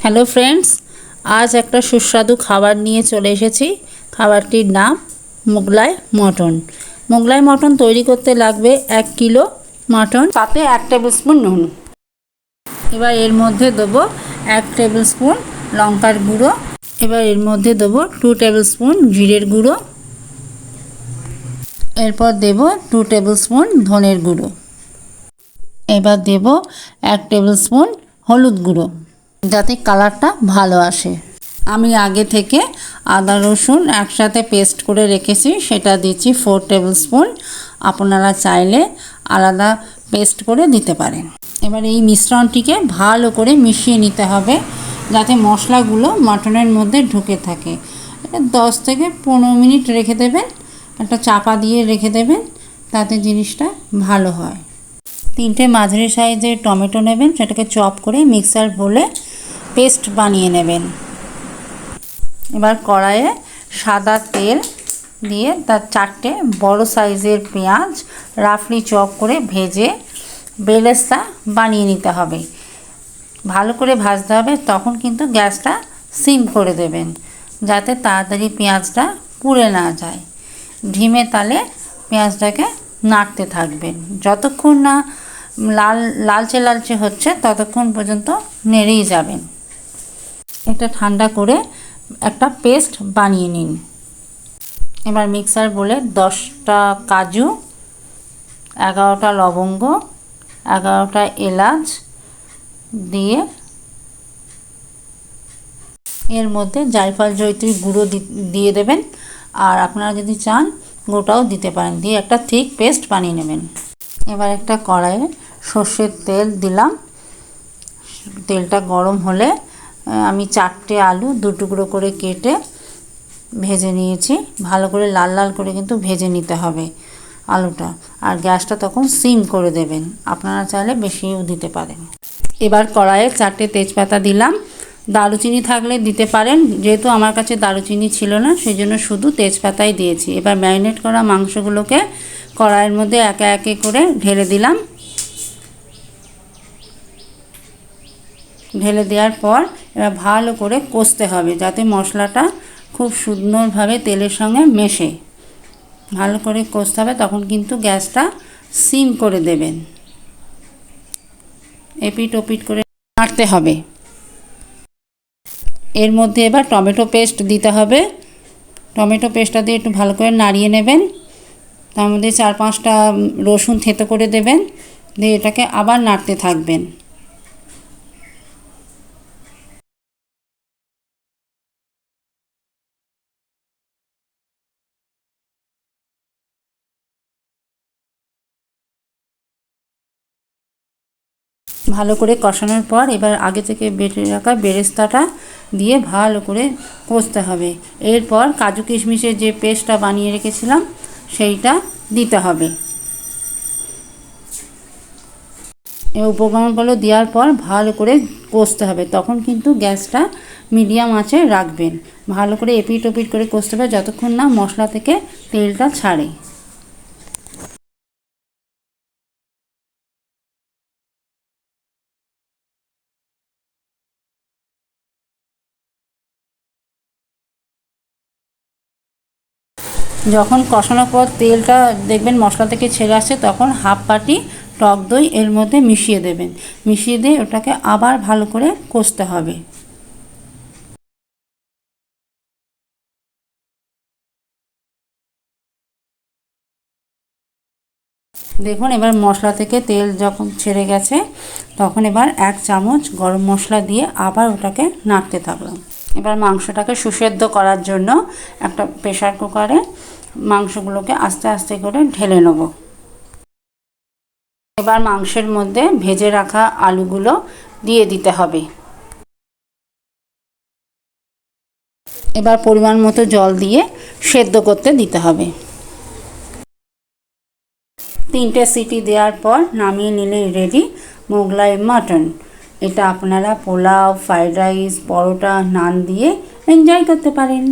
Hello friends, আজ একটা সুস্বাদু খাবার নিয়ে চলে এসেছি। খাবারটির নাম মোগলাই মটন। মোগলাই মটন তৈরি করতে লাগবে 1 কিলো মটন, তাতে 1 টেবিল স্পুন নুন। এবার এর মধ্যে দেবো 1 টেবিল স্পুন লঙ্কার গুঁড়ো। এবার এর মধ্যে দেবো 2 টেবিল স্পুন জিরের গুঁড়ো। এরপর দেব 2 টেবিল স্পুন ধনের গুঁড়ো। এবার দেব 1 টেবিল স্পুন হলুদ গুঁড়ো, যাতে কালারটা ভালো আসে। আমি আগে থেকে আদা রসুন একসাথে পেস্ট করে রেখেছি, সেটা দিচ্ছি 4 টেবিল স্পুন। আপনারা চাইলে আলাদা পেস্ট করে দিতে পারেন। এবার এই মিশ্রণটিকে ভালো করে মিশিয়ে নিতে হবে, যাতে মশলাগুলো মাটনের মধ্যে ঢুকে থাকে। এটা 10 থেকে 15 মিনিট রেখে দেবেন, একটা চাপা দিয়ে রেখে দেবেন, তাতে জিনিসটা ভালো হয়। 3টে মাঝারি সাইজের টমেটো নেবেন, সেটাকে চপ করে মিক্সার বলে পেস্ট বানিয়ে নেবেন। এবার কড়াইয়ে সাদা তেল দিয়ে তার 4টে বড় সাইজের পেঁয়াজ রাফলি চপ করে ভেজে বেরেস্তা বানিয়ে নিতে হবে। ভালো করে ভাজতে হবে, তখন কিন্তু গ্যাসটা সিম করে দেবেন, যাতে তাড়াতাড়ি পেঁয়াজটা পুড়ে না যায়। ধিমে তালে পেঁয়াজটাকে নাড়তে থাকবেন, যতক্ষণ না লালচে লালচে হচ্ছে ততক্ষণ পর্যন্ত নেড়েই যাবেন। এটা ঠান্ডা করে একটা পেস্ট বানিয়ে নিন। এবার মিক্সার বলে 10টা কাজু, 11টা লবঙ্গ, 11টা এলাচ দিয়ে এর মধ্যে জায়ফল জয়িত্রী গুঁড়ো দিয়ে দেবেন। আর আপনারা যদি চান গোটাও দিতে পারেন, দিয়ে একটা থিক পেস্ট বানিয়ে নেবেন। এবার একটা কড়াইয়ে সর্ষের তেল দিলাম। তেলটা গরম হলে আমি 4টে আলু 2 টুকরো করে কেটে ভেজে নিয়েছি। ভালো করে লাল লাল করে কিন্তু ভেজে নিতে হবে আলুটা, আর গ্যাসটা তখন সিম করে দেবেন। আপনারা চাইলে বেশিও দিতে পারেন। এবার কড়াইয়ে 4টে তেজপাতা দিলাম। দারুচিনি থাকলে দিতে পারেন, যেহেতু আমার কাছে দারুচিনি ছিল না, সেই জন্য শুধু তেজপাতাই দিয়েছি। এবার ম্যারিনেট করা মাংসগুলোকে কড়াইয়ের মধ্যে একে একে করে ঢেলে দিলাম। ঢেলে দেওয়ার পর এবার ভালো করে কষতে হবে, যাতে মশলাটা খুব সুন্দরভাবে তেলের সঙ্গে মেশে। ভালো করে কষতে হবে, তখন কিন্তু গ্যাসটা সিম করে দেবেন। এপিট ওপিট করে নাড়তে হবে। এর মধ্যে এবার টমেটো পেস্ট দিতে হবে। টমেটো পেস্টটা দিয়ে একটু ভালো করে নাড়িয়ে নেবেন। তার মধ্যে 4-5টা রসুন থেঁতো করে দেবেন, দিয়ে এটাকে আবার নাড়তে থাকবেন। ভালো করে কষানোর পর এবার আগে থেকে বেটে রাখা বেরেস্তাটা দিয়ে ভালো করে কষতে হবে। এরপর কাজু কিশমিশের যে পেস্টটা বানিয়ে রেখেছিলাম সেইটা দিতে হবে। এই উপকরণগুলো দেওয়ার পর ভালো করে কষতে হবে, তখন কিন্তু গ্যাসটা মিডিয়াম আঁচে রাখবেন। ভালো করে এপিট ওপিট করে কষতে হবে, যতক্ষণ না মশলা থেকে তেলটা ছাড়ে। যখন কষানোর পর তেলটা দেখবেন মশলা থেকে ছেড়ে আসছে, তখন হাফ বাটি টক দই এর মধ্যে মিশিয়ে দেবেন। মিশিয়ে দিয়ে ওটাকে আবার ভালো করে কষতে হবে। দেখুন এবার মশলা থেকে তেল যখন ছেড়ে গেছে, তখন এবার 1 চামচ গরম মশলা দিয়ে আবার ওটাকে নাড়তে থাকলাম। এবার মাংসটাকে সুসেদ্ধ করার জন্য একটা প্রেসার কুকারে মাংসগুলোকে আস্তে আস্তে করে ঢেলে নেব। এবার মাংসের মধ্যে ভেজে রাখা আলুগুলো দিয়ে দিতে হবে। এবার পরিমাণ মতো জল দিয়ে সেদ্ধ করতে দিতে হবে। 3টে সিটি দেওয়ার পর নামিয়ে নিলেই রেডি মোগলাই মাটন। এটা আপনারা পোলাও, ফ্রাইড রাইস, পরোটা, নান দিয়ে এনজয় করতে পারেন।